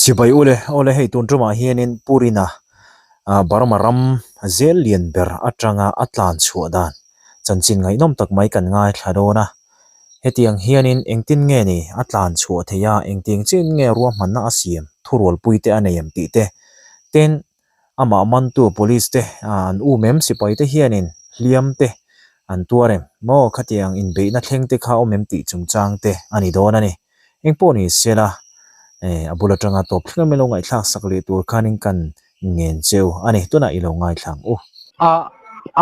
sibai ole hei tun tuma hianin purina barmaram zel lian ber atanga atlan chuadan chanchin ngai nom tak mai kan ngai thladona hetiang hianin engtin nge ni atlan chu theya engting chin nge ruam manna asiam thurol puite aneyam ti te ten ama man tu police te an mem sipai te hianin hliam te an tuarem mo khatiang in be na thleng te kha omem ti chungchang te ani don ani engpo ni sela abula tanga top thla melo ngai thak sakle tur khanin kan ngen cheu ani tuna ilo ngai thlang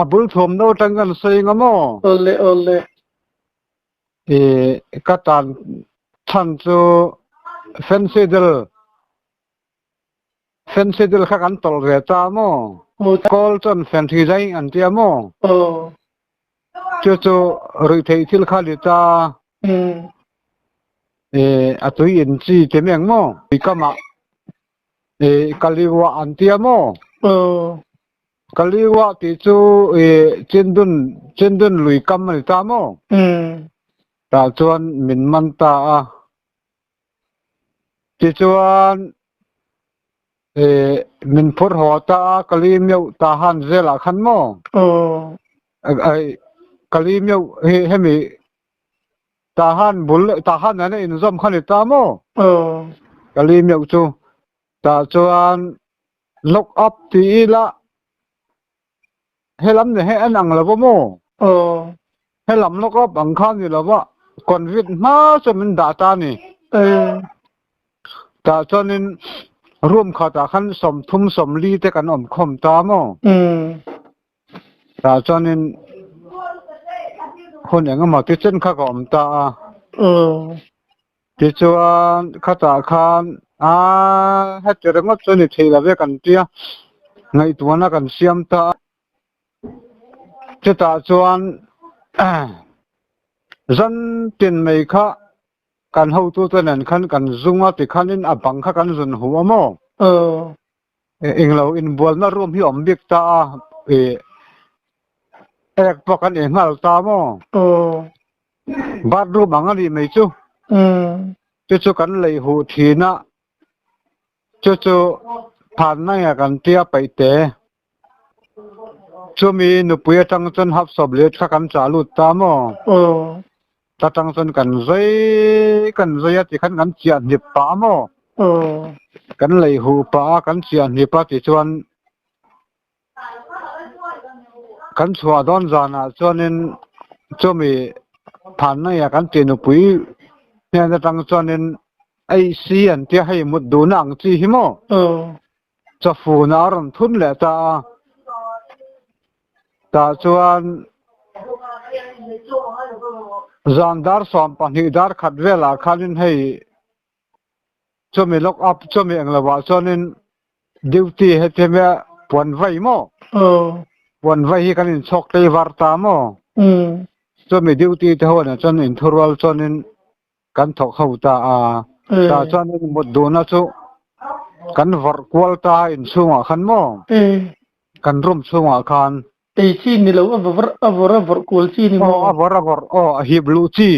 abul thom no tangan seinga mo ole katan than chu fensidel kha kan tol re ta mo kol chon fen thi jai an tia mo chu rui thei thil kha li ta atui in chi te meng mo ikama kaliwa an tia mo kaliwa ti chu chendun lui kam ni ta mo ta chuan min man ta ti chuan min phur ho ta kalim yo ta han zela khan mo ai kalim yo hemi ta han na in zom khan ta mo kalim yo chu ta chuan lock up ti la helam ne he anang la mo helam lock up ang khan ni la wa konvit ma chamin data ni ta chuaninร่วมขตาคันสมทุมสมลีแต่กันอมคมตามอตาจอนินคนอย่างมาที่เช่นข้ากอมตาที่จวนขตาคันให้เจริญงับจนิเทลาเวกันเตียไงตัวนักันเสียมตาจะตาจวนจันตินไม่ค่ะกันเฮาตัวนั้นคันกันซุงว่าติคันนินอบังคันซุนหัวมอเองเราอินบวลน่ารวมที่อมบิกตาเอกปกันเองหัลตามอบาดรูบังอะไรไม่จูจูกันเลยหูทีนะจูผ่านนั่งกันเตียไปเตะจูมีนุปุยจังจนหับสอบเลือดข้ากันจารุตามอta tăng sơn cần dây thì khăn gắn chuyện hiệp bá mò gắn lấy hù bá gắn chuyện hiệp bá thì chuan gắn xóa đón giàn cho nên cho mì phản này gắn tiền của quý nên ta tăng cho nên ai xiên thì hay một đồ nặng chi hi mò cho phù nào rầm thun lệ ta chuan Zandar Sampahidar Khadvela Khalin Hay Chomi lock up Chomi Anglawa Sonin duty Heteme Pon Vai Mo Pon Vai Kanin Chokte Varta Mo Chomi duty Tahona Chon in Thurwal Sonin Kantok Hauta Ta Sonin Muduna Chu Kan Varkwalta in Sunga Khan Mo Kan Rum Sunga Khanไอ้ชีนี่เราavorกวลชีนี่มอ avor hiblu chi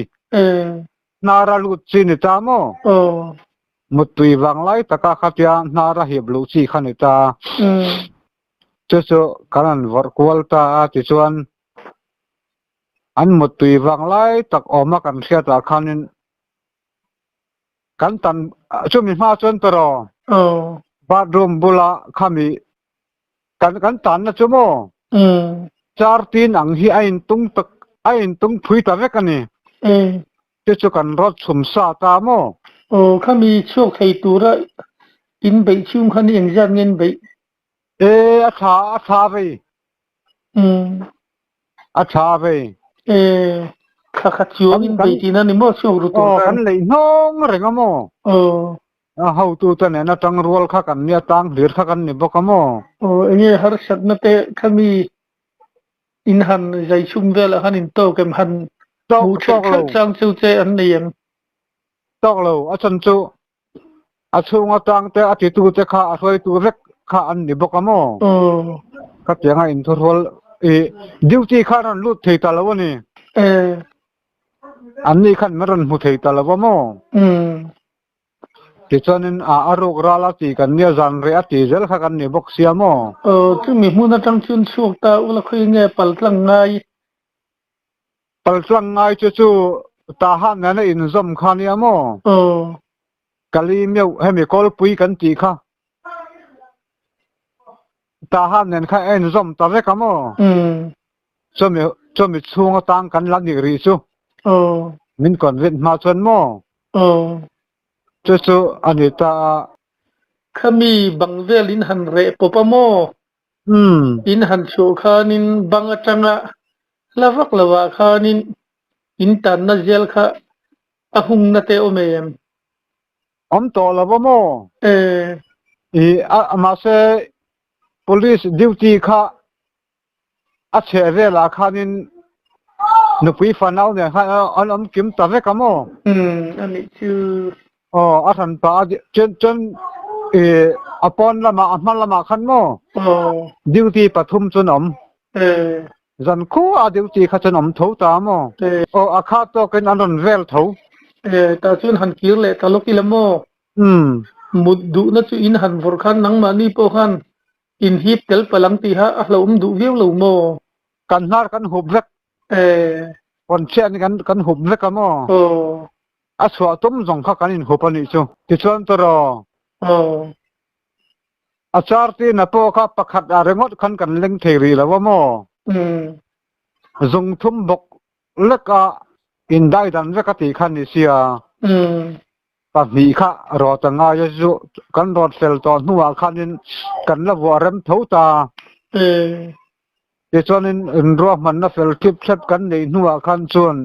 nara lu chi ni ta mo mutui wanglai taka khatia nara hiblu chi khanita chu karan vor kwalta ti chuan an mutui wanglai tak oma kan khata khanin kan tan chumi ma chon toro bathroom bula khami kan tan na chumo char tin ang hi ain tung phui ta vek ani chu kan rot chum sa ta mo khami chok thei tura in bei chum khani eng jan ngen bei a tha ve a tha ve kha chuang in bei tin ani mo chok ru to kan lei nong renga mo how tu ta ne na tang rol kha kan nia tang lir kha kan ni bokamo enge har sat na te khami in han jai chum vela han in to kem han to chang chu che an niam tok lo a chan chu a chunga tang te a ti tu te kha a roi tu rek kha an ni bokamo ka tianga in thorol duty kha ran lut thei ta lo ni an ni khan maran mu thei ta lo mo ti chuanin aruk rala ti kan nia zan re ati zel kha kan ni bok sia mo chu mi hmun atang chun chuak ta ula khoi nge pal tlang ngai chu ta han na in zom kha nia mo kali meu hemi kol pui kan ti kha ta han nen kha en zom ta re ka mo chomi chunga tang kan la ni ri chu min kon vet ma chon mo chu anita khami bangvelin han re popamo in han chu khanin bang atanga lavak lawa khanin in tan na zel kha ahung na te omem to lawa mo ma se police duty kha a che re la khanin nu pui fanau ne kha an kim ta ve ka mo ani chu a than pa chen upon lama ahmal lama khan mo duty pathum chun zan khu a duty kha chun tho ta mo akha to ken anon vel tho ta chun han kir le ta loki lamo muddu na chu in han vor khan nang mani po khan in hip tel palang ti ha ahlom du view lo mo kan nar kan hub vek kon chen kan hub vek ka mo a chwa tum jong kha kan in hupani chu ti chuan to ro achar ti na po kha pakhat a rengot khan kan leng theri lawa mo zong thum bok leka in dai dan veka ti khan ni sia pa mi kha ro ta nga ya ju kan rot sel to nuwa khanin kan la wa rem thota ti chuanin ro man na fel kip thlep kan nei nuwa khan chuan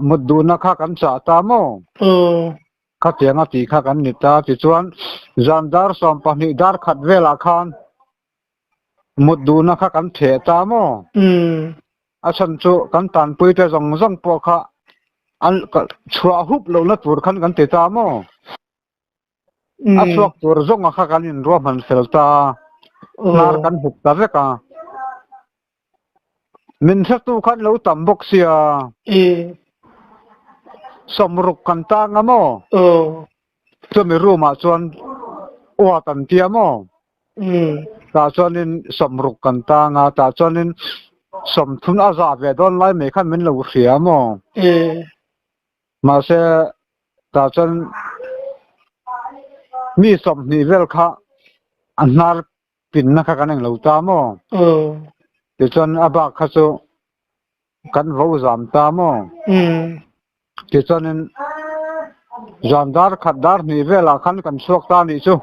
muddu na kha kan cha ta mo kha tianga ti kha kan ni ta ti chuan zandar som pani dar khat vela khan muddu na kha kan the ta mo a chan chu kan tan pui te zong po kha an chua hup lo na tur khan kan te ta mo a chuak tur zong kha kan in ro man fel ta nar kan hup ta veka min sa tu khan lo tam bok sia somruk kan ta nga mo chu mi ruma chuan wa tan tia mo ta chuanin somruk kan ta nga ta chuanin som thun aza ve don lai me khan min lo hria mo ma se ta chuan mi som ni vel kha anar pin na kha kan lo ta mo ti chuan aba kha chu kan vo zam ta mo ti chuanin zandar khatdar ni vela khan kan suak ta ni chu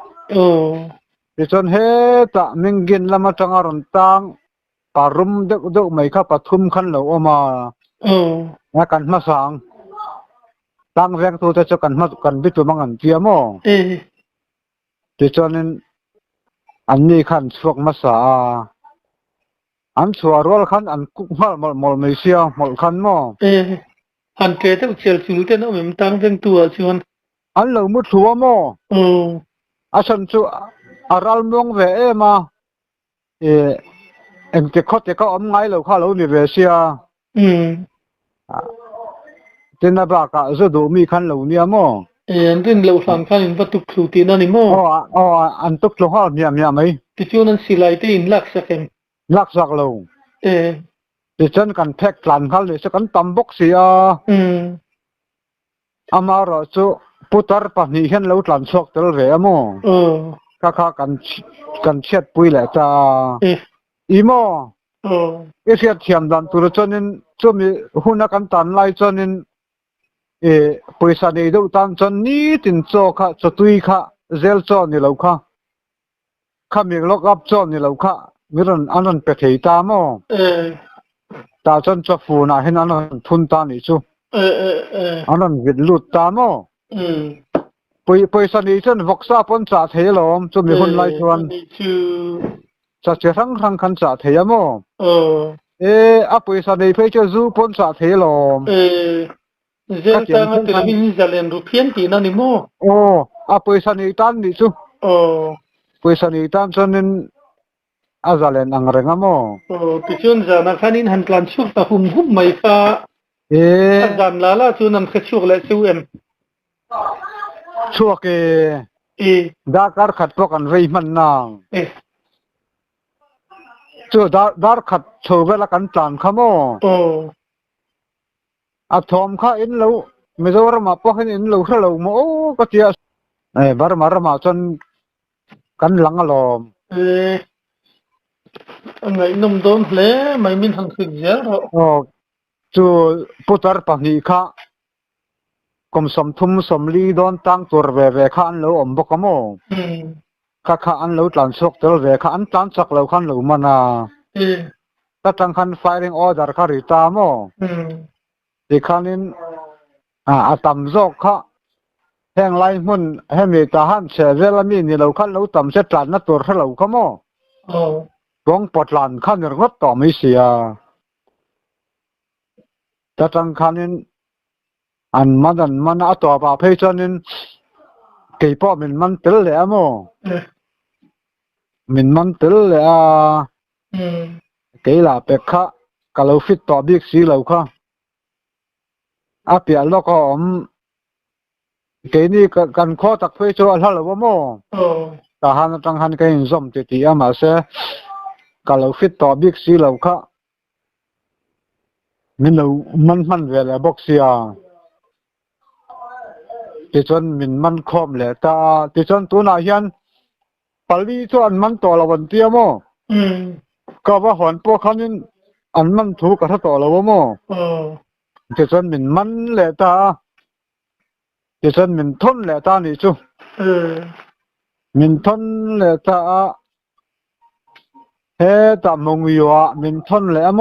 ti chuan he ta mingin lama tanga ron tang parum deuh mai kha pathum khan lo oma na kan ma sang tang vek tu te chu kan bitu mangan tia mo ti chuanin an ni khan suak ma sa an chua rol khan an kuk mol mai sia mol khan mo han ke te chel chul te no mem tang veng tu a chuan an lo mu thua mo a chan chu aral mong ve ema em te khot te ka om ngai lo kha lo ni ve sia tin ba ka zo do mi khan lo nia mo an tin lo hlam khan in batuk thu ti na ni mo an tuk lo ha mia mai ti chuan an silai te in lak sakem lak sak lo ti chan kan phek tlan khal le se kan tam bok sia amaro chu putar pa ni hen lo tlan chok tel re amo kha kan chet pui le ta imo siat thiam dan tur chonin chumi huna kan tan lai chonin poisa nei do tan chon ni tin cho kha chotui kha zel cho ni lo kha mi lock up cho ni lo kha miron anon pe thei ta mo ta chon cho fu na hen anon thun ta ni chu anon vit lut ta mo poisa nei chen voksa pon cha thelom chumi hun lai chuan cha che rang khan cha theya mo a poisa nei phe cho zu pon cha thelom zel ta ma te min zalen ru phian ti na ni mo a poisa nei tan ni chu poisa nei tan chonin azalen ang renga mo ti chun za na khanin han tlan chuk ta hum mai kha azan la chun am khachuk la chu em ชั่วเกดาการขัดพวกกันไว้มันนางชั่วดารขัดโชเวลกันตานขโมอะทอมข้าอินลูมิโซรมาพวกอินลูครลูโมก็เตียบารมาจนกันหลังอลอมไงนุ่มโดนเลไม่มีทางขึ้นเยอะหรอกจู่ปุตรปะนีข้ากมสมทุมสมลีโดนตั้งตัวเวข้าอันลูอมบกโมข้าอันลูตันสกตัวเวข้าอันตันสักลูขันลูมานาตัดตั้งคัน firing order ข้าริตาโมดิขันินอาตัมจอกข้าแห่งไล่มุนให้มีทหารเสเวลามีนี่ลูขันลูตัมเสตันนัดตัวข้าลูขโมวงปอดหลานขันรถต่อไม่เสียตัดตั้งคันินอันมันอัตวาปาเพจนินเกี่ยป้อมันติลเลยอะโมมันติลเลยอะเกี่ยละเป็กข้ากะลูฟิตต่อบิ๊กซีลูข้าอาเปียลก็เกี่ยนี่กันข้อตักเพจอัลฮัลโหลโมทหารตั้งหันเกี่ยนซอมติอามาเสกะลูฟิตต่อบิ๊กซีลูข้ามันเวลาบ็อกเซียที่จนมันคอมเลยแต่ที่จนตัวนาเฮียนปลีจนมันต่อละวันเตียโมก็ว่าหอนพวกเขานี่อันมันถูกกับต่อละวโมที่จนมันเลยแต่ที่จนทนเลยแต่นี่จูทนเลยแต่เฮตามงยัวทนเลยโม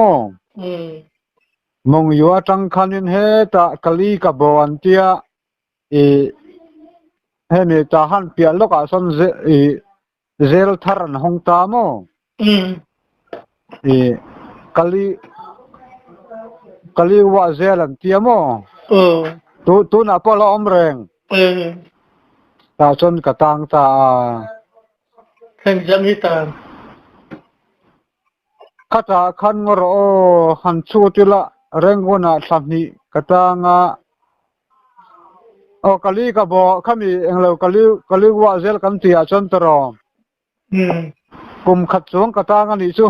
มงยัวจังคันเฮตากะลีกับบวันเตียให้มีทหารเปียลกอาสนเซลทารันหงตาโมกะลีว่าเซลันเตียโมตัวน่ะพอละอมแรงตาจนกะตังตาแข่งจังฮิตานข้าตาคันงรอหันชูติละแรงวนาสัมนีกะตังกะลีกะบ่ข้ามีเองเรากะลีว่าเซลกันเตียจนตรอกุมขัดสวงกะตังอันนี้ซู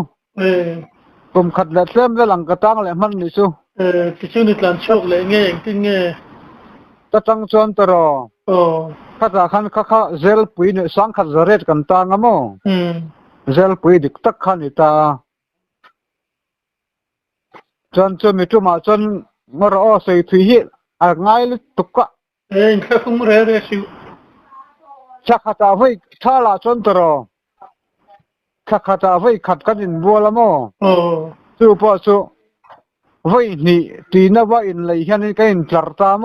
กุมขัดและเต็มหลังกะตังและมันนี่ซูที่ชื่อนิตลันโชคเลยเงี้ยจริงเงี้ยตะตังจนตรอข้าตาคันข้าเซลปุยเนี่ยสังขัดเรตกันตังอะโมเซลปุยดิกตักขันอิตาจนมีจุมาจนงรอใส่ถุยง่ายเลยตุกะข้าคงเร่ชิวชักข้าตาไว้ท่าละจนตรอข้าตาไว้ขัดกันอินบัวละโมสู้พอสู้ไว้นี่ตีนว่าอินเลยฮันนี่ก็อินจัดตาโม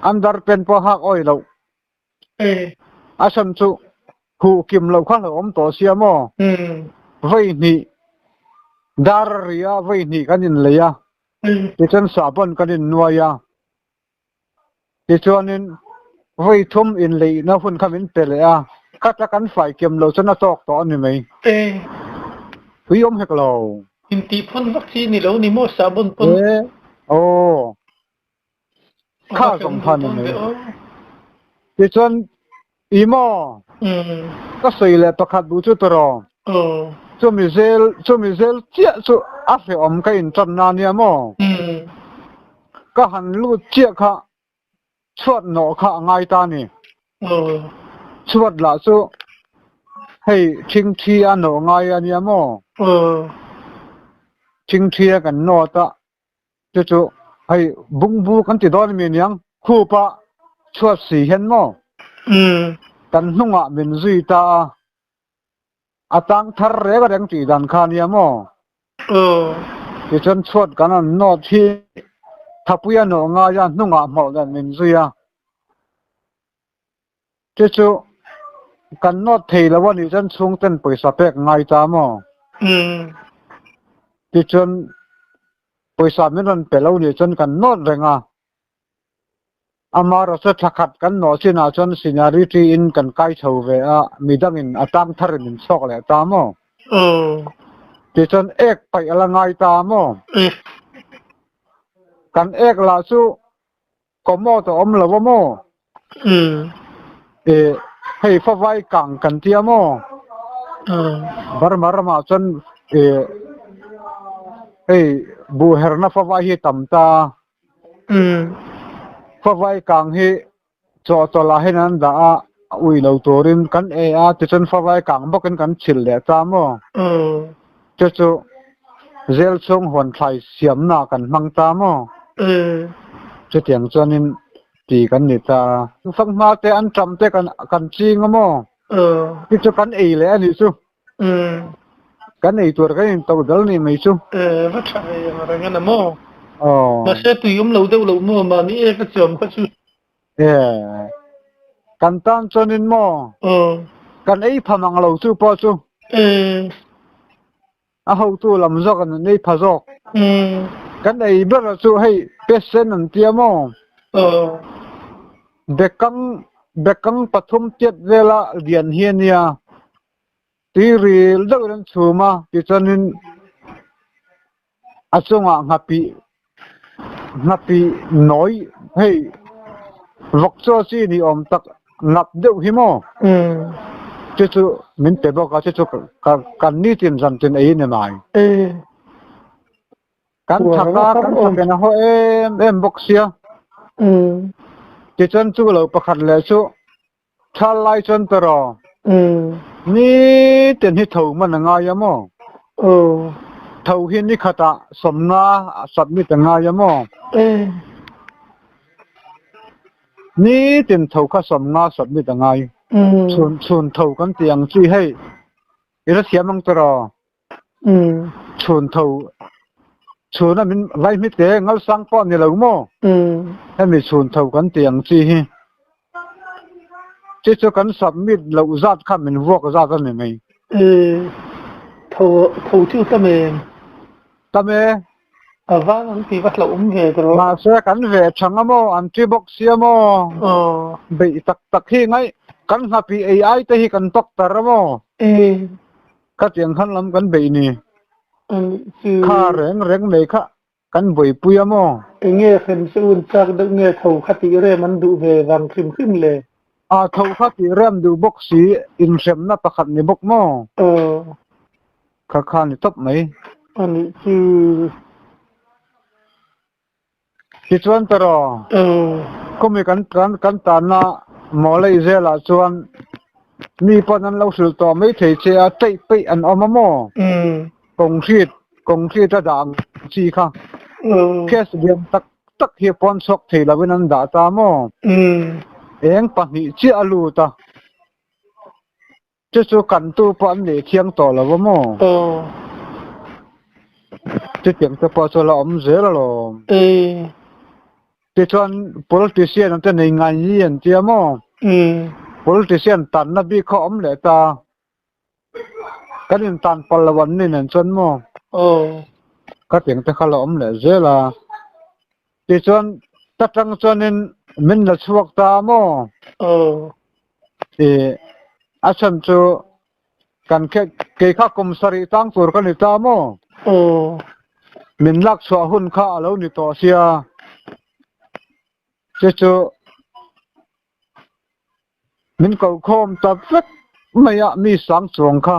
อันดาร์เป็นพอหักอ้อยเราอาชันสู้หูกิมเราข้างเราอมต่อเสียโมไว้นี่ดาร์เรียไว้นี่กันอินเลยอะที่ฉันสาบันกันอินนัวยาที่ชวนินไว้ทุ่มอินเลยนะฝุ่นคำอินเปเลยอะกัดกันฝ่ายเก็มเราจะน่าตอกต่อนี่ไหมวิยมให้เราอินตีพ่นวัคซีนนี่แล้วนี่โมสาบันพ่นโอ้ข้าสงพันนี่ที่ชวนอีโมก็ใส่เลยประคัดดูจุดรอช่วมีเซลเจี๊ยช่วอาเฟอมก็อินจันนานี่โมก็หันลูกเจี๊ยค่ะชวดหนอข้าง่ายตานี่ชวดละสู้ให้ชิงเทียหนอง่ายอันนี้โมชิงเทียกันโนตะจู่ๆให้บุ้งบูกันติดดอนมียังคู่ปะชวดสีเห็นโมกันนุ่งอ่ะเป็นซุยตาอาตังทาร์เรก็ยังตีดันคานี่โมที่ฉันชวดกันโนที่ทับยันโนง่ายนุ่งอ่ะหมดแล้วเป็นซุยจู่ๆกันโนเทแล้ววันนี้ฉันส่งเต้นไปสเปกง่ายตาโมที่ฉันไปสามนั้นเป็นแล้วนี่ฉันกันโนดแรงอามาเราจะทักขัดกันโนสินาฉันสินาริตีอินกันใกล้เท่าเวมีดังอินอาตังทาร์มินซอกเลยตาโมที่ฉันเอกไปอะไรง่ายตาโมกันเอกล่าสุก็โมตัวอมละวโม ให้ฟ้าไว้กลางกันเตียโมบารมารมาจนบูเฮรนาฟ้าไว้ให้ต่ำตาฟ้าไว้กลางให้จอตลาให้นั้นดาอุยเราตัวรินกันที่จนฟ้าไว้กลางบอกกันชิลเลยตามโมจู่เจลชงหวนไทยเสียมหน้ากันมังตามโมจะเตียงจนนินตีกันนี่ตาฟังมาแต่อันจำแต่กันจริงโมที่จะกันเลยอันนี้ซุกันตัวกันตัวเดลนี่ไม่ซุว่าใช่อะไรงั้นนะโมมาเสตุยเราเดาเราโมมานี่ก็จอมก็ซุกันตามจนนินโมกันพมังเราซุพอซุเอาตัวลำจอกกันนี่พะจอกกันเบลซุให้เปเซนันเตียโมเบกังปฐุมเจ็ดเวลาเดียนเฮียนยาตีรีลดักนันชูมาที่จันินอาจงงับปีน้อยให้วักโซซีนี่ตักงับเดือหิโมจู่มินเตบอกว่าจู่กันนี่ตินจันตินเนี่ยไม่กันทักกันเป็นหัวบอกเสียที่จันจู่เราประคันเลยจู่ถ้าไล่จันตรอนี่เต็นที่ถูกมันง่ายมั้งถูกเห็นนี่ขตาสมนาสับมิตรง่ายมั้งนี่เต็นถูกข้าสมนาสับมิตรง่ายส่วนถูกกันเตียงจี้ให้รัสเซียมังตรอส่วนถูกส่วนนั้นมันไล่มิตรงัลสังป้อนนี่เรามั้งให้มีส่วนถูกกันเตียงจี้ให้จู่กันสับมิตรเราจัดข้ามันวอกจัดกันไม่ถูชื่อตะเมว่าอันที่ว่าเราเวตรมาเสียกันเวชังโมอันที่บอกเสียโมไปตักที่ไงกันหับAIแต่ที่กันตกตระโมก็เตียงขันลำกันไปนี่ข้าเร่งเลยค่ะกันบ่อยปุยโมเงี้ยขึ้นสูนจากดึงเงี้ยถูคติเรมันดูเวรังขึ้นเลยถูคติเริ่มดูบกสีอินเซมนับประคันในบกโมข้านี่ตบไหมอันนี้คือที่ชวนตรอก็มีกันตานะหมอเลยเจล่าชวนมีปนันเราสุดต่อไม่เทเชียเตะไปอันอมโมกงชีดจะดังชีค่ะแค่เสียงตักเฮียปอนซอกเทลาวินันดาตาโมปะนี่ชีอลูตาจะสู้กันตู้ปอนเลยเที่ยงต่อแล้วโมจะเตียงจะพอจะละอมเจล่ะหรอที่ชวน politician นั่นจะในงานยี่นเตียโมpolitician ตันนับบีข้อมเลยตากันตันปลวันนี่นั่นชวนโมก็เตียงจะข้าละอมเลยเจล่ะที่ชวนตัดจังชวนนี่มินละสวกตาโมอาชันจูกันแค่เกี่ยข้ากุมสรีตั้งตัวกันนี่ตาโมมินลักสวหุ่นข้าแล้วนี่ต่อเสียจู่มินก็คอมตัดฟัดไม่มีสังสวงค่ะ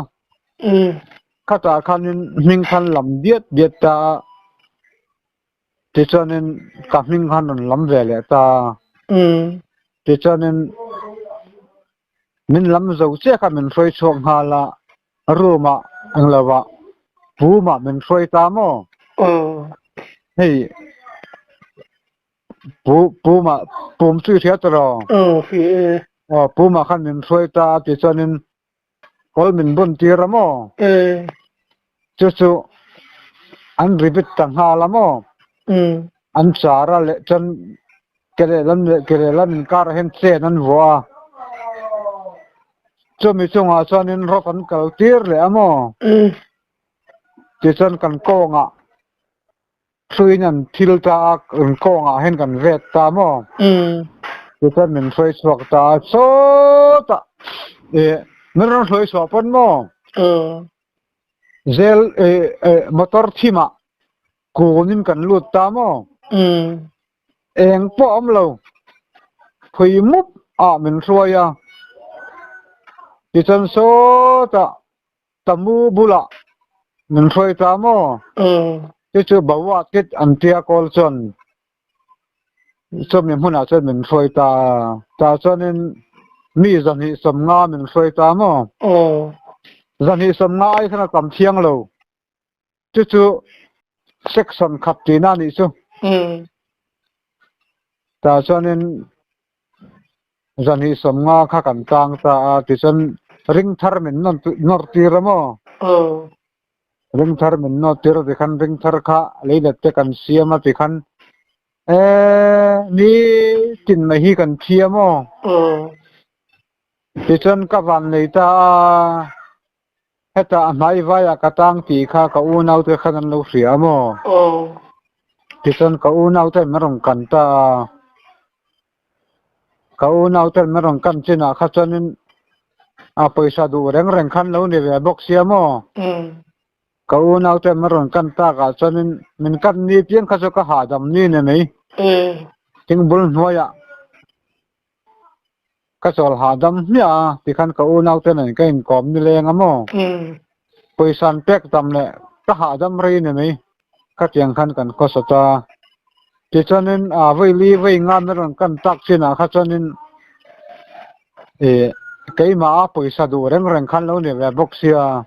ข้าตาคันมิงคันลำเดียดตาที่จวนนั้นกับมิงคันลำเวลตาที่จวนนั้นมินลำเจ้าเจ้าค่ะมินช่วยช่วงหาละรู้มาอังละวะปูมามินช่วยตามโอ้ให้ปูมาปูมชื่อเทียตรอฟีปูมาคันมินช่วยตาที่จวนนั้นคอลมินบนตีระโมจู่อันริบิตตั้งหาละโมอันสาระเละจนเกเรลันการเห็นเสนันวัวจะมีช่วงอาชานินรบกันกัลตีร์เลยโมที่จนกันโกงช่วยนั่นทิลตากันโกงเห็นกันเวทตาโมที่จนมันช่วยสวกตาโซตามันร้องช่วยสวกปนโมเจลมอเตอร์ทีมากูนิมกันลุดตาโมป้อมเราคุยมุบ min ruaya ti chan so ta tamu bula min roi ta mo ti chu bawa kit antia kol chon chom huna chen min roi ta chonin mi zan hi som nga min roi ta mo zan hi som nga ai khana kam thiang lo chu section khap ti na ni chu ta chonin zan hi som nga kha kan tang ta ti chen ring thar min nor ti ramo ring thar min no tir ti khan ring thar kha leile te kan siama ti khan ni tin ma hi kan thiamo ti chen ka van nei ta heta mai vaya ka tang ti kha ka u nau te khan lo hriamo ti chen ka u nau te marong kan ta ka u nau te marong kan china kha chonin paisa du reng khan lo ni ve box siamo ka u nau te maron kan ta ka chonin min kan ni piang kha ka ha dam ni ne nei ting bul hnoya ka chol ha dam nia ti khan ka u nau te nei ka in kom ni leng amo poisan pek dam le ka ha dam rei ne nei ka tiang khan kan ko sota ti chonin voi li voi nga maron kan tak china kha chonin cái mà paisa du reng khan lo ni ve box sia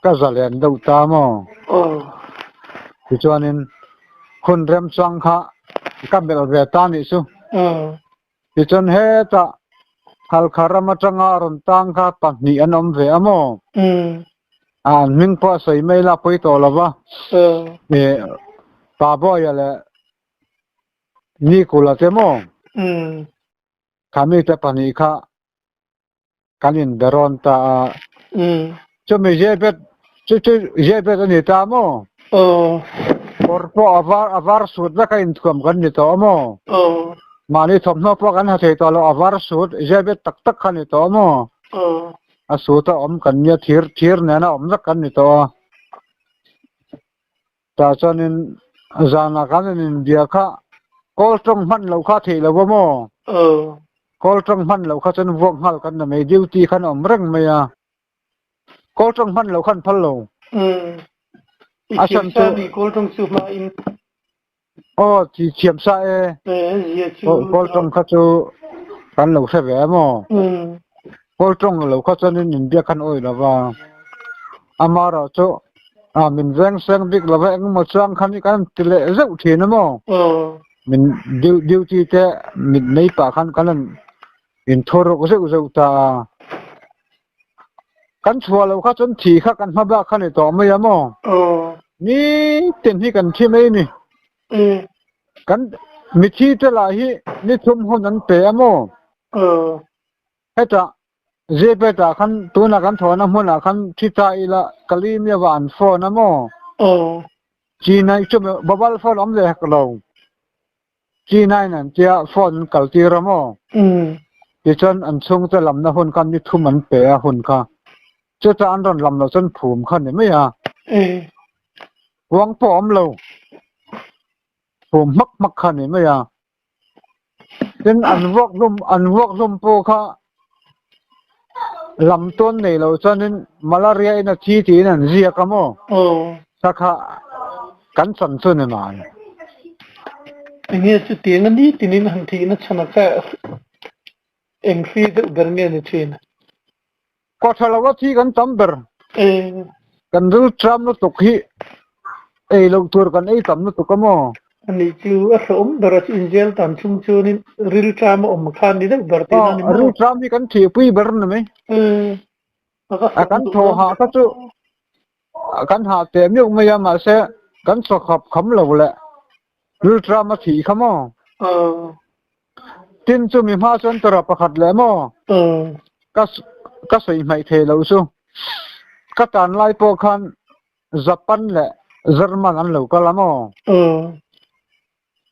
ka zalen do ta mo ti chuanin khun rem chang kha ka bel ve ta ni su ti chon he ta hal kharama changa ron tang kha pa ni anom ve amo ming po sei mai la poi to lawa pa bo ya le ni ko la te mo khami te pani kha kanin daron ta cho me jebet jebet ni ta mo korpo avar sud la ka in thum kan ni to mo mani thom no po kan ha thei to lo avar sud jebet tak khan ni to mo asuta kan nya thir na na ra kan ni to ta chonin zana kan in dia kha kol trong man lo kha thei lo mo kol trong man lo kha chen wong hal kan na me duty khan reng me ya kol trong man lo khan phal lo asan tu di kol trong su ma in chi chiam sa kol trong kha chu kan lo se ve mo kol trong lo kha chen in dia khan oi la wa amara chu min zeng big la wa eng mo chang khan ni kan tile zau thi na mo min duty te min nei pa khan kan in thoro ko zau ta kan chua lo kha chon thi kha kan ma ba khan ni to mai amo ni ten hi kan thi mai ni kan mi thi te la hi ni thum hon an pe amo heta je pe ta khan tu na kan thona hona khan thi ta ila kalim ya wan phone amo chi nai chu babal phone om le hak lo chi nai nan tia phone kal ti ramo ti chon an chung te lam na hon kan ni thum an pe a hon kha chu ta an ron lam lo chen phum khan ni mai a wang pom lo phum mak khan ni mai a tin an wok lum po kha lam ton nei lo chonin malaria ina thi ti nan zia ka mo sakha kan san chu ne ma ini chu tiang ni tinin han thi na chana ka engfi de berne ni chin ko thala wa thi kan tamber kan ru tram no tok hi lo tur kan tam no tok mo ani chu a som darat injel tam chung chu ni ril tram khan ni de barte ni ril tram ni kan thi pui ber na me kan tho ha ka chu kan ha te mi ma ya ma se kan so khap kham lo le ril tram ma thi khamo tin chu mi ma chon tara pakhat le mo ka sei mai the lo su ka tan lai po khan japan le german an lo ka la mo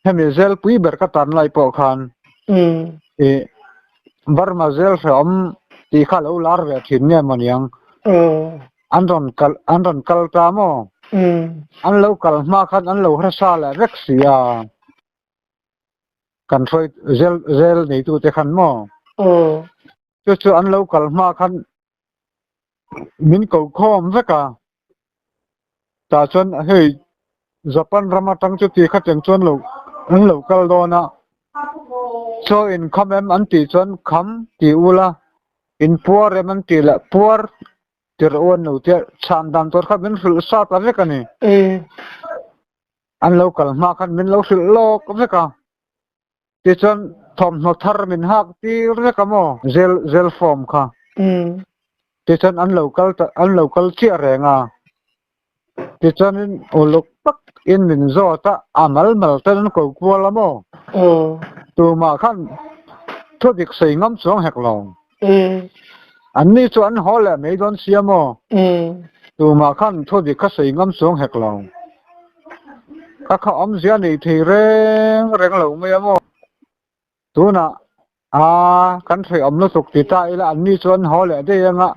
hemi zel pui ber ka tan lai po khan Burma zel from ti kha lo lar ve thin ne maniang an ron kal ta mo an lo kal ma khan an lo ra sa la rek sia kan throi zel nei tu te khan mo chu an local ma khan min ko khom veka ta chon hei Japan rama tang chu ti kha chang chon lo an local do na so in khamem an ti chon kham ti ula in puar em an ti la puar tir on no te chan dam tor kha bin sul sa ta veka ni an local ma khan min lo sul lok veka ti chon thom no thar min hak ti veka mo zel form kha ti chon an local chi renga ti chon in olok tak in min zo ta amal mal tan ko kwala mo tu ma khan thodik sei ngam song hek long an ni chu an hole me don siamo tu ma khan thodik kha sei ngam song hek long kha om zia nei thei reng lo me mo tu na kan thei om no tuk ti ta ila an ni chu an hole de nga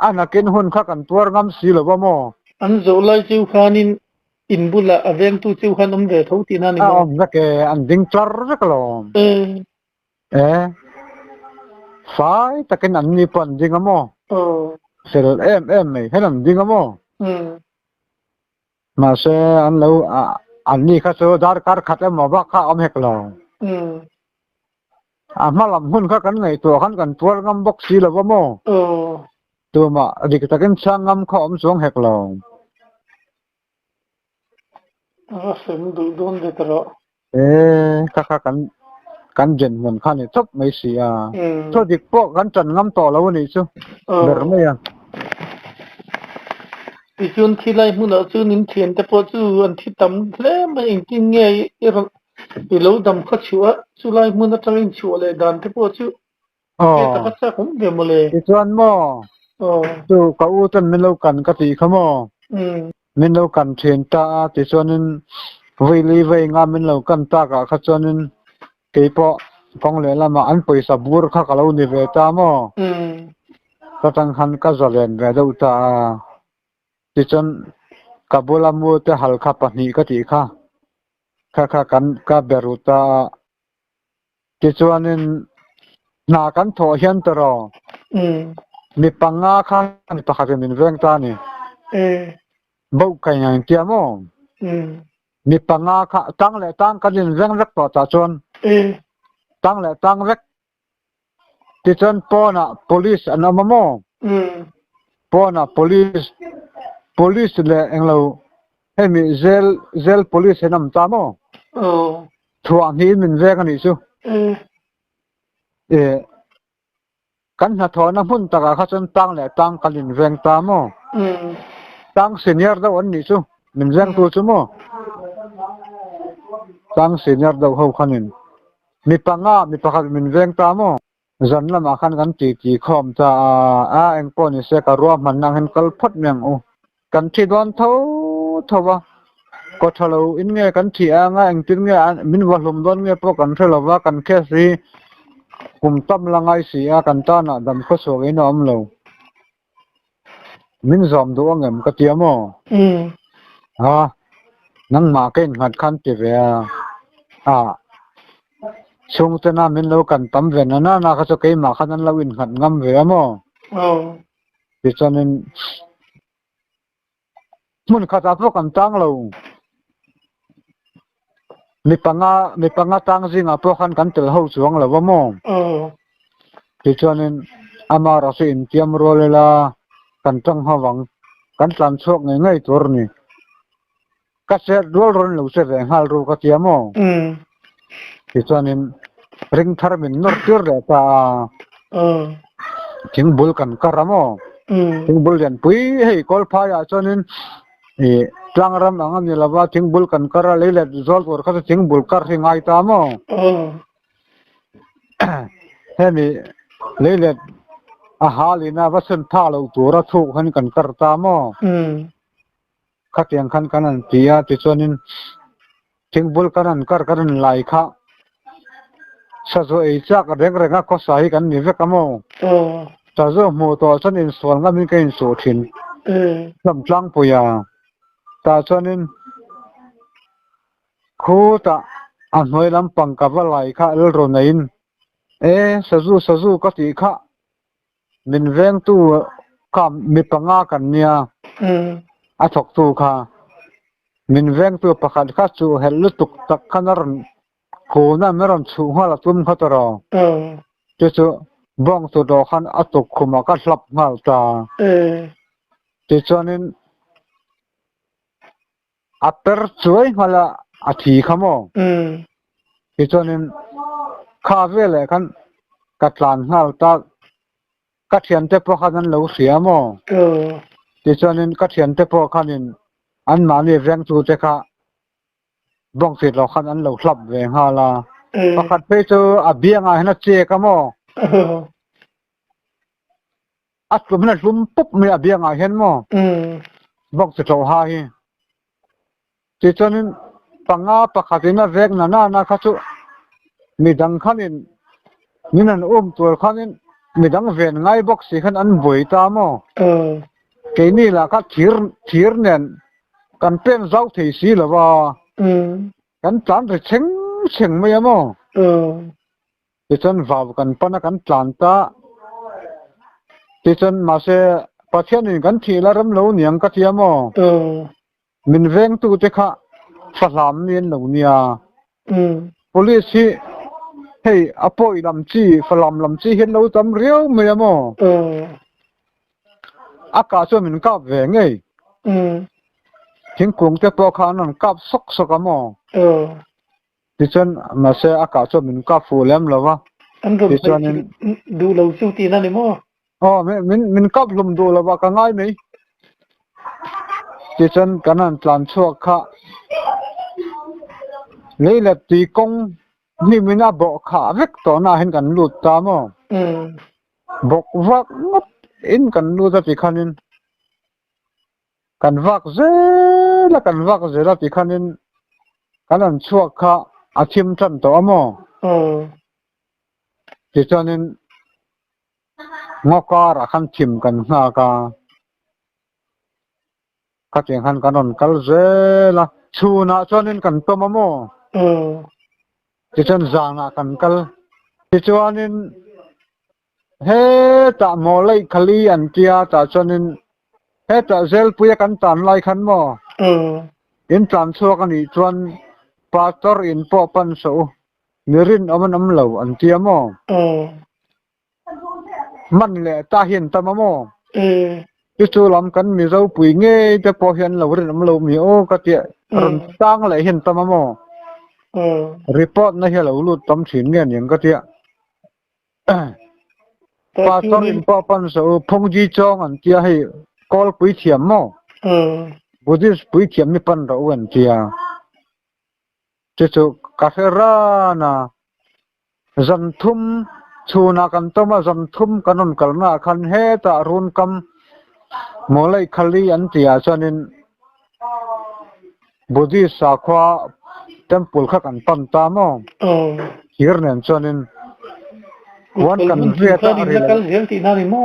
anakin hun kha kan tuar ngam si lo ba mo an zo lai chiu khanin in bula aveng tu chiu khan om ve tho ti na ni om na ke an ding char rek lom fai takin an ni pon ding amo sel em mai helam ding amo ma se an lo an ni kha so dar kar khat em ba kha om hek lo malam hun kha kan ngai to khan kan tuar ngam bok si lo ba mo tu ma dik takin sang ngam kha om song hek lo sem du don de tro kha kan jen mon khan ni top mai si to dik po kan chan ngam to lo ni chu ber me ya ti chun thi lai mu na chu nin thien te po chu an thi tam hle ma in tin nge i lo dam kha chua chu lai mu na tang chu le dan te po chu ke ta ka sa kum be mo le ti chuan mo tu ka u tan min lo kan ka ti khamo min lo kan thien ta ti chuanin voi li voi nga min lo kan ta ka kha chuanin ke po kong le lama an poisa bur kha ka lo ni ve ta mo ka tang han ka zalen ve do ta ti chon kabula mu te hal kha pa ni ka ti kha kan ka beruta ti chuanin na kan tho hian to ro mi panga kha ni pakha min veng ta ni bo kai yang tia mo mi panga kha tang le tang ka din veng vek to ta chon tang le tang vek ti chon pona police anamamo pona police le englo hemi zel police nam ta mo thuang hi min vek ani chu kan na thona hun ta ka chon tang le tang kalin veng ta mo tang senior da on ni chu min veng tu chu mo tang senior da ho khanin mi panga mi pakhat min veng ta mo zan lama khan kan ti khom ta eng po ni se ka ro man nang hen kal phat meng u kan thi don thowa ko thalo in nge kan thi nga eng tin nge min wa hlum don nge po kan thelo wa kan khe si kum tam langai si kan ta na dam kho so ge nom lo min zom do ngam ka ti mo nang ma ken ngat khan ti ve chung te na min lo kan tam ve na kha so ke ma khan an lo in khat ngam ve mo ti chonin mun kha ta po kan tang lo mi panga tang zinga po khan kan tel ho chuang lo mo ti chonin ama ra se in tiam ro le la kan tang hawang kan tlan chok ngai tur ni ka se rol ron lo se ve hal ru ka ti mo ti chonin ring thar min nor tir le ta thing bul kan karamo thing bul yan pui hei kol pha ya chonin tlang ram angam ni lawa thing bul kan kara le le zol por kha thing bul kar hi ngai ta mo hemi le le a halina wasan tha lo tura thu khan kan kar ta mo kha tiang khan kanan tia ti chonin thing bul kanan karan lai kha sa zo ei chak reng ko sai kan ni ve kamo ta zo mo to chan in sol ngam min kain so thin lam tlang puya ta chonin khu ta an hoi lampang ka walai kha el ro nain sazu ka ti kha min veng tu ka mi panga kan nia a thok tu kha min veng tu pakhat kha chu hel lutuk tak khanar ko na meron chu hala tum khataro chu bong tu do khan atuk khuma ka hlap ngal ta ti chonin aper chuai hala athi khamo ti chonin kha vele kan katlan ngal ta ka thian te po khan lo siamo ti chonin ka thian te po khanin an ma ni veng tu te kha bong sit lo khan an lo hlap ve hala pakhat pe chu abianga hena che kamo atlum na lum pup mi abianga hen mo bong sit lo ha hi ti chonin panga pakhatina vek na kha chu midang khanin minan tur khanin midang ven ngai box si khan an boi ta mo ke ni la ka thir nen kan pen zau thei si lawa kan tlan re cheng me mo ti chon vaw kan pana kan tlan ta ti chon ma se pathian ni kan thila ram lo niang ka tia mo min veng tu te kha salam nin lo nia police hi hey apoi lam chi falam lam chi hen lo tam riau me mo aka cho min ka ve ngei thing kung te po kha non kap sok mo ti chen ma se aka cho min ka fu lem lawa ti chen du lo chu ti na ni mo min kap lum do lawa ka ngai mei ti chen kanan tlan chuak kha leila ti kong ni mina bo kha vek to na hen kan lut ta mo bok vak ngot in kan lu ta ti khanin kan vak ze la ti khanin kanan chuak kha athim tan to mo ti chonin ngoka ra khan thim kan nga ka teng han kanon kal ze la chuna chonin kan to mo ti chon zanga kan kal ti chuanin he ta molai khali an tia ta chonin he ta zel puya kan tan lai khan mo in tan chuak ani chuan pastor in po pan so mirin am lo an tia mo man le ta hian ta mo ti chu lam kan mi zo pui nge te po hian lo rin am lo mi o ka tia ron tang le hian ta mo report na hello lut tam thin nge ning ka tia pastor in po pan so phongji chong an tia hei kol pui thiam mo buddhist pui thiam ni pan ro an tia te chu kafera na zan thum chuna kan toma zan thum kanon kalna khan he ta run kam molai khali an tia chonin buddhist sakhwa temple kha kan pan ta mo hir nen chonin wan kan ve ta ri kal hian ti na ni mo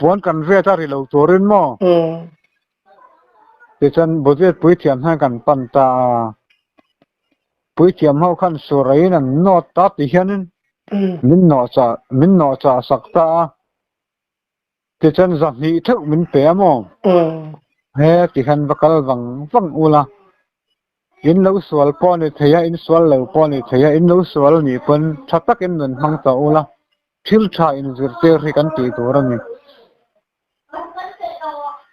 wan kan ve ta ri lo torin mo ti chan buddhist pui thiam ha kan pan ta pui thiam ho khan surain an not ta ti hianin min no cha sakta ti chan zahni thak min pe mo he ti khan bakal wang ula in lo swal po ni theya in swal lo po ni theya in lo swal ni pon thatak in nan hang ta ula thil tha in zirte ri kan ti torani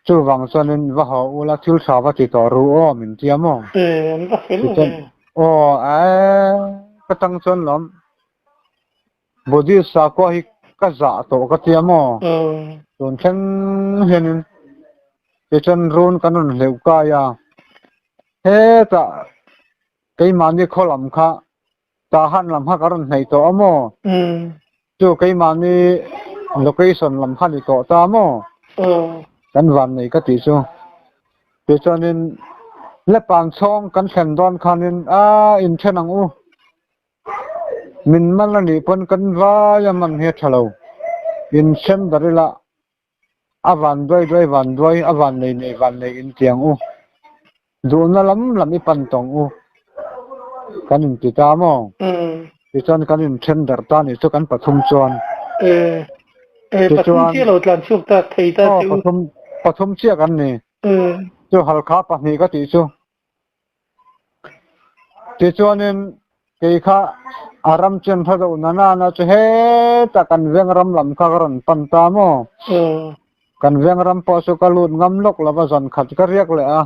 chu wang sanin wa ha ula thil tha wa ti to ru o min tia mo an va fel katang chon lam bodi sa ko hi ka za to ka tia mo ton thang henin te chan ron kanon leu ka ya he ta kai mani kholam kha ta han lam ha karon nei to amo chu kai mani location lam kha ni to ta mo kan wan nei ka ti chu te chanin le pan chong kan khen don khanin in thenang u min man ni pon kan wa ya man he thalo in sem darila awan doi awan nei in tiang u du na lam i pan tong u kanin kita mo tichuan kanin tender ta ni chu kan pathum chuan ปฐมเชี่ยเราตลานชุกตาไทยตาติว pathum chia kan ni chu halkha pahni ka ti chu tichuanin ke kha aram chen thado nana na chu he ta kan vengram lam ka ran panta mo kan vengram po su ka lut ngam lok la ba zon khat ka riak le a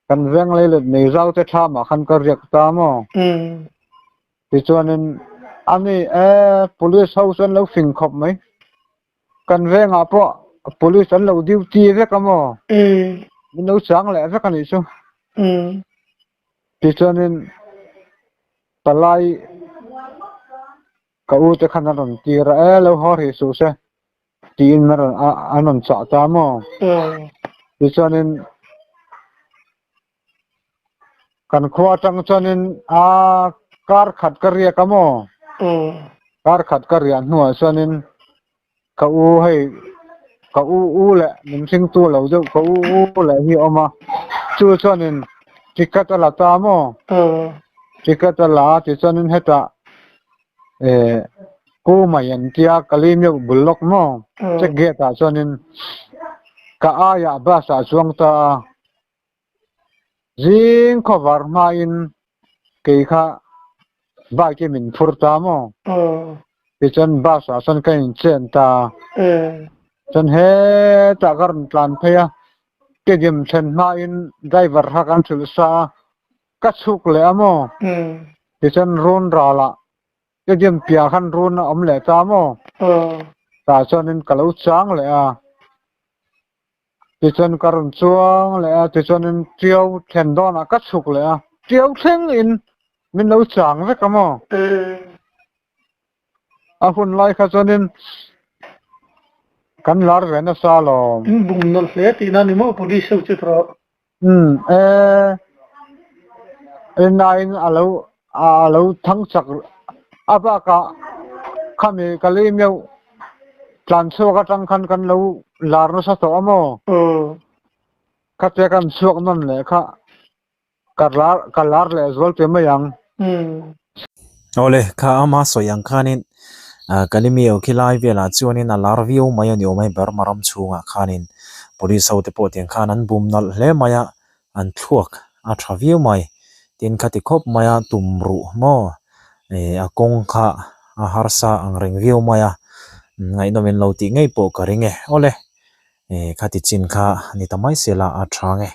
kan veng le le nei zau te tha ma khan ka riak ta mo tichuanin ani police house an lo fing khop mai kan venga po police an lo duty ve ka mo min lo chang le ve kan ni chu tichuanin palai ka u te khanan ti ra lo hor hi su se tin na anon cha ta mo tichuanin kan khwa tang chuanin kar khat ka ria ka mo kar khat ka ria hnuai chuanin ka u hei ka u le nim sing tu lo deuh ka u le hi oma chu chuanin ticket ala ta mo ticket ala ti chuanin heta ku mayan tia kalim yo bulok mo che ge ta chuanin ka aya ba sa chuang ta jing cover ma in ke kha ba ke min furta mo ti chuan ba sa san ka in chen ta chuan he ta garn tlan phaya ke dim chen ma in driver ha kan thul sa ka chuk le amo ti chuan run ra la ke dim pia khan run om le ta mo ta chuanin ka lo chang le a ti chuan karun chuang le a ti chuanin tiau then don a ka chuk le a tiau thleng in min lo chang ve ka mo a hun lai kha chuanin kan lar ve na sa lo bung nol hle ti na ni mo police chu tro nine alo thang chak aba ka khami kalim yo tlan chu ka tang khan kan lo lar na sa to amo ka te kan suak non le kha kalar le zol te mayang ole kha ama soyang khanin kalimio khilai vela chuanin alar view maya ni omai ber maram chunga khanin police hote po tiang khanan bumnal hle maya an thuak a thaview mai tin khati khop maya tumru mo akong kha a harsa ang reng view maya ngai nomen lo ti ngai po ka ringe ole khati chin kha ni tamai sela a thange